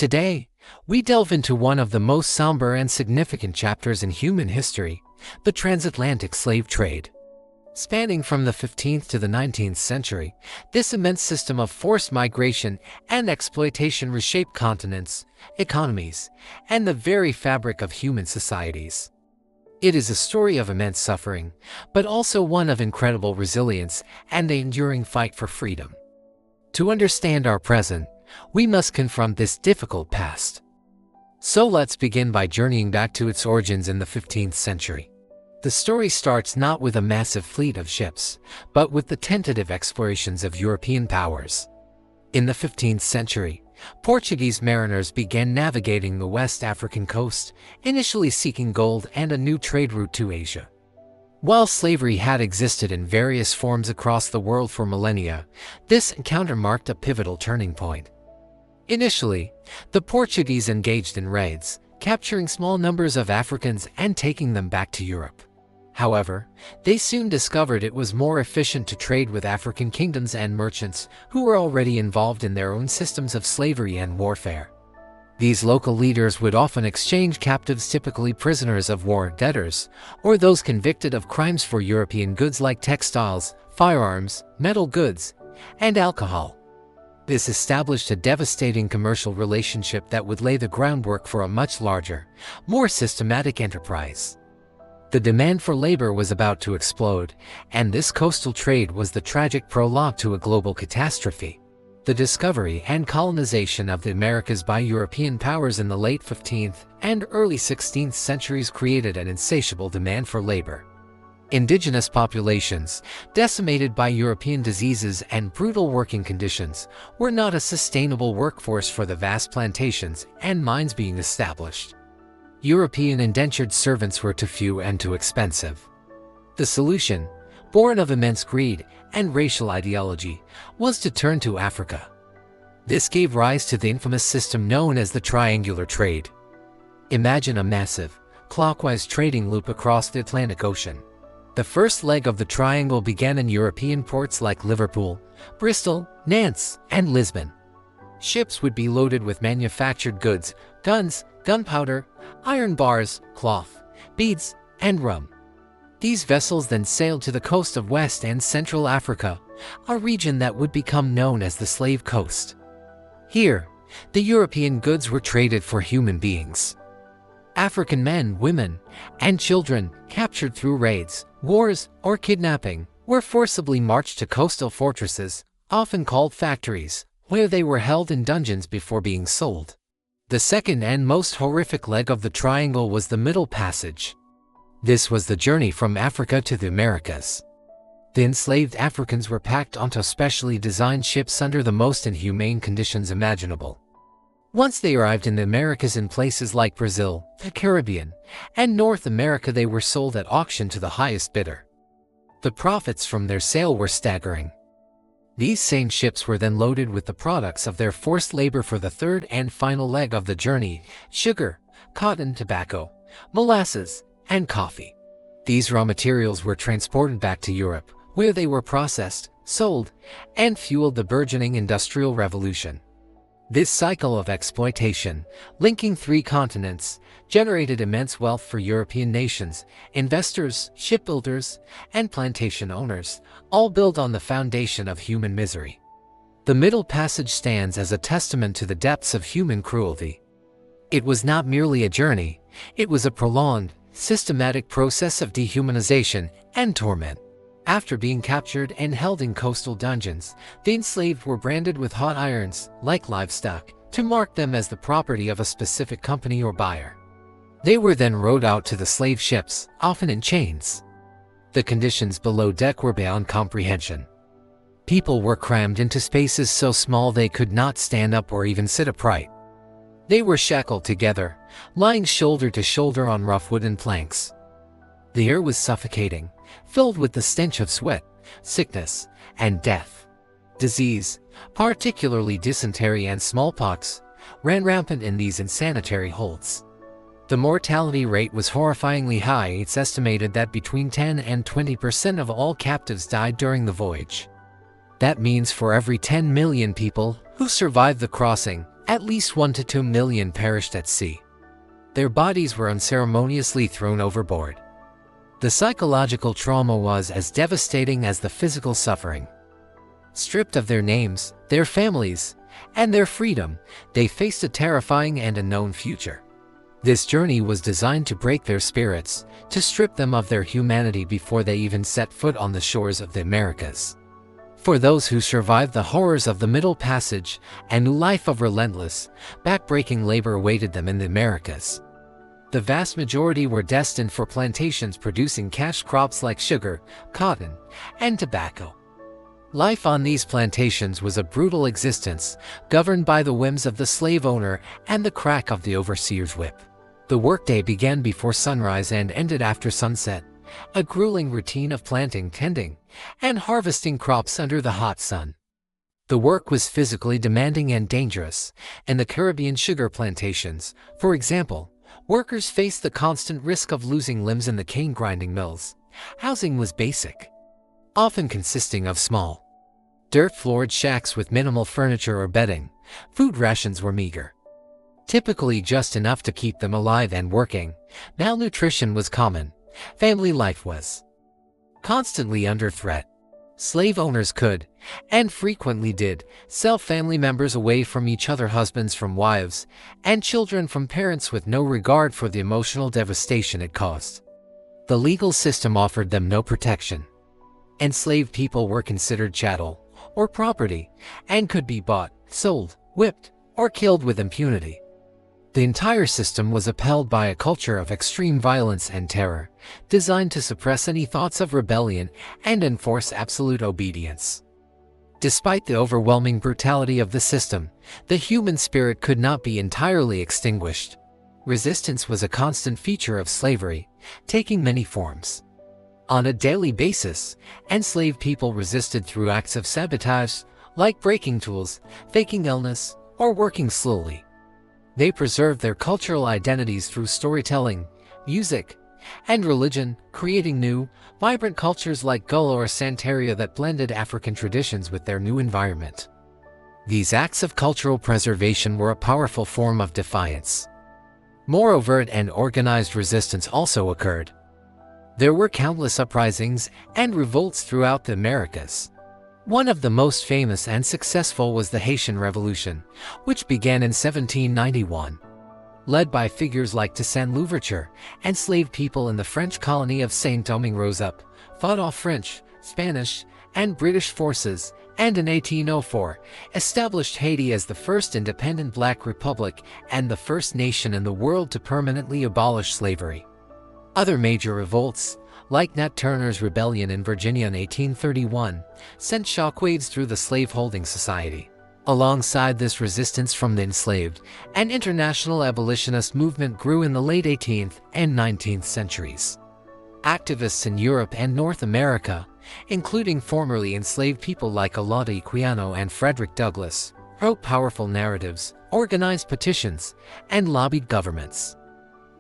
Today, we delve into one of the most somber and significant chapters in human history, the transatlantic slave trade. Spanning from the 15th to the 19th century, this immense system of forced migration and exploitation reshaped continents, economies, and the very fabric of human societies. It is a story of immense suffering, but also one of incredible resilience and the enduring fight for freedom. To understand our present, we must confront this difficult past. So let's begin by journeying back to its origins in the 15th century. The story starts not with a massive fleet of ships, but with the tentative explorations of European powers. In the 15th century, Portuguese mariners began navigating the West African coast, initially seeking gold and a new trade route to Asia. While slavery had existed in various forms across the world for millennia, this encounter marked a pivotal turning point. Initially, the Portuguese engaged in raids, capturing small numbers of Africans and taking them back to Europe. However, they soon discovered it was more efficient to trade with African kingdoms and merchants who were already involved in their own systems of slavery and warfare. These local leaders would often exchange captives, typically prisoners of war, debtors, or those convicted of crimes for European goods like textiles, firearms, metal goods, and alcohol. This established a devastating commercial relationship that would lay the groundwork for a much larger, more systematic enterprise. The demand for labor was about to explode, and this coastal trade was the tragic prologue to a global catastrophe. The discovery and colonization of the Americas by European powers in the late 15th and early 16th centuries created an insatiable demand for labor. Indigenous populations, decimated by European diseases and brutal working conditions, were not a sustainable workforce for the vast plantations and mines being established. European indentured servants were too few and too expensive. The solution, born of immense greed and racial ideology, was to turn to Africa. This gave rise to the infamous system known as the triangular trade. Imagine a massive, clockwise trading loop across the Atlantic Ocean. The first leg of the triangle began in European ports like Liverpool, Bristol, Nantes, and Lisbon. Ships would be loaded with manufactured goods, guns, gunpowder, iron bars, cloth, beads, and rum. These vessels then sailed to the coast of West and Central Africa, a region that would become known as the Slave Coast. Here, the European goods were traded for human beings. African men, women, and children, captured through raids, wars, or kidnapping, were forcibly marched to coastal fortresses, often called factories, where they were held in dungeons before being sold. The second and most horrific leg of the triangle was the Middle Passage. This was the journey from Africa to the Americas. The enslaved Africans were packed onto specially designed ships under the most inhumane conditions imaginable. Once they arrived in the Americas in places like Brazil, the Caribbean, and North America, they were sold at auction to the highest bidder. The profits from their sale were staggering. These same ships were then loaded with the products of their forced labor for the third and final leg of the journey: sugar, cotton, tobacco, molasses, and coffee. These raw materials were transported back to Europe, where they were processed, sold, and fueled the burgeoning Industrial Revolution. This cycle of exploitation, linking three continents, generated immense wealth for European nations, investors, shipbuilders, and plantation owners, all built on the foundation of human misery. The Middle Passage stands as a testament to the depths of human cruelty. It was not merely a journey, it was a prolonged, systematic process of dehumanization and torment. After being captured and held in coastal dungeons, the enslaved were branded with hot irons, like livestock, to mark them as the property of a specific company or buyer. They were then rowed out to the slave ships, often in chains. The conditions below deck were beyond comprehension. People were crammed into spaces so small they could not stand up or even sit upright. They were shackled together, lying shoulder to shoulder on rough wooden planks. The air was suffocating, filled with the stench of sweat, sickness, and death. Disease, particularly dysentery and smallpox, ran rampant in these insanitary holds. The mortality rate was horrifyingly high. It's estimated that between 10 and 20% of all captives died during the voyage. That means for every 10 million people who survived the crossing, At least 1 to 2 million perished at sea. Their bodies were unceremoniously thrown overboard. The psychological trauma was as devastating as the physical suffering. Stripped of their names, their families, and their freedom, they faced a terrifying and unknown future. This journey was designed to break their spirits, to strip them of their humanity before they even set foot on the shores of the Americas. For those who survived the horrors of the Middle Passage, a new life of relentless, back-breaking labor awaited them in the Americas. The vast majority were destined for plantations producing cash crops like sugar, cotton, and tobacco. Life on these plantations was a brutal existence, governed by the whims of the slave owner and the crack of the overseer's whip. The workday began before sunrise and ended after sunset, a grueling routine of planting, tending, and harvesting crops under the hot sun. The work was physically demanding and dangerous. In the Caribbean sugar plantations, for example, workers faced the constant risk of losing limbs in the cane grinding mills. Housing was basic, often consisting of small, dirt-floored shacks with minimal furniture or bedding. Food rations were meager, typically just enough to keep them alive and working. Malnutrition was common. Family life was constantly under threat. Slave owners could, and frequently did, sell family members away from each other, husbands from wives, and children from parents, with no regard for the emotional devastation it caused. The legal system offered them no protection. Enslaved people were considered chattel, or property, and could be bought, sold, whipped, or killed with impunity. The entire system was upheld by a culture of extreme violence and terror, designed to suppress any thoughts of rebellion and enforce absolute obedience. Despite the overwhelming brutality of the system, the human spirit could not be entirely extinguished. Resistance was a constant feature of slavery, taking many forms. On a daily basis, enslaved people resisted through acts of sabotage, like breaking tools, faking illness, or working slowly. They preserved their cultural identities through storytelling, music, and religion, creating new, vibrant cultures like Gullah or Santeria that blended African traditions with their new environment. These acts of cultural preservation were a powerful form of defiance. More overt and organized resistance also occurred. There were countless uprisings and revolts throughout the Americas. One of the most famous and successful was the Haitian Revolution, which began in 1791. Led by figures like Toussaint Louverture, enslaved people in the French colony of Saint-Domingue rose up, fought off French, Spanish, and British forces, and in 1804, established Haiti as the first independent black republic and the first nation in the world to permanently abolish slavery. Other major revolts, like Nat Turner's rebellion in Virginia in 1831, sent shockwaves through the slaveholding society. Alongside this resistance from the enslaved, an international abolitionist movement grew in the late 18th and 19th centuries. Activists in Europe and North America, including formerly enslaved people like Olaudah Equiano and Frederick Douglass, wrote powerful narratives, organized petitions, and lobbied governments.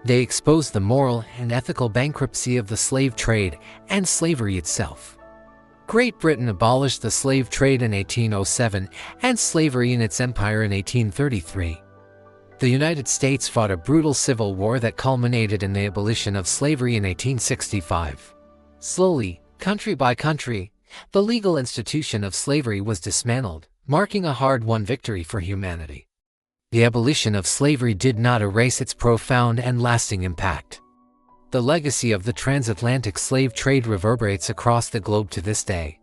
They exposed the moral and ethical bankruptcy of the slave trade and slavery itself. Great Britain abolished the slave trade in 1807 and slavery in its empire in 1833. The United States fought a brutal civil war that culminated in the abolition of slavery in 1865. Slowly, country by country, the legal institution of slavery was dismantled, marking a hard-won victory for humanity. The abolition of slavery did not erase its profound and lasting impact. The legacy of the transatlantic slave trade reverberates across the globe to this day.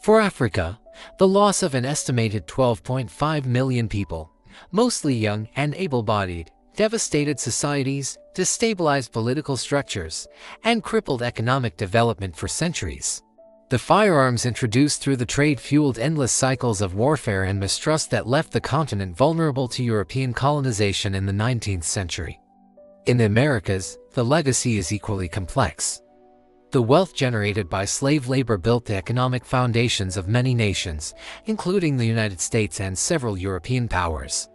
For Africa, the loss of an estimated 12.5 million people, mostly young and able-bodied, devastated societies, destabilized political structures, and crippled economic development for centuries. The firearms introduced through the trade fueled endless cycles of warfare and mistrust that left the continent vulnerable to European colonization in the 19th century. In the Americas, the legacy is equally complex. The wealth generated by slave labor built the economic foundations of many nations, including the United States and several European powers.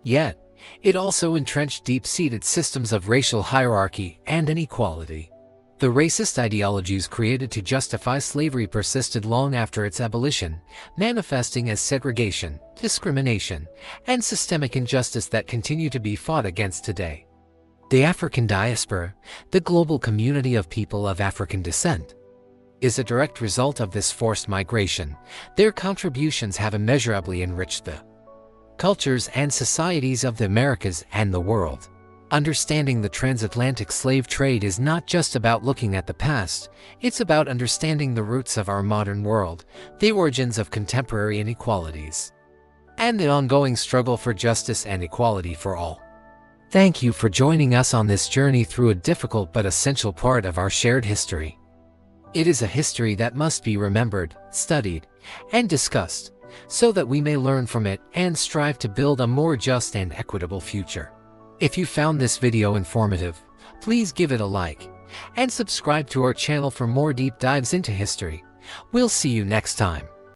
Yet, it also entrenched deep-seated systems of racial hierarchy and inequality. The racist ideologies created to justify slavery persisted long after its abolition, manifesting as segregation, discrimination, and systemic injustice that continue to be fought against today. The African diaspora, the global community of people of African descent, is a direct result of this forced migration. Their contributions have immeasurably enriched the cultures and societies of the Americas and the world. Understanding the transatlantic slave trade is not just about looking at the past, it's about understanding the roots of our modern world, the origins of contemporary inequalities, and the ongoing struggle for justice and equality for all. Thank you for joining us on this journey through a difficult but essential part of our shared history. It is a history that must be remembered, studied, and discussed, so that we may learn from it and strive to build a more just and equitable future. If you found this video informative, please give it a like, and subscribe to our channel for more deep dives into history. We'll see you next time.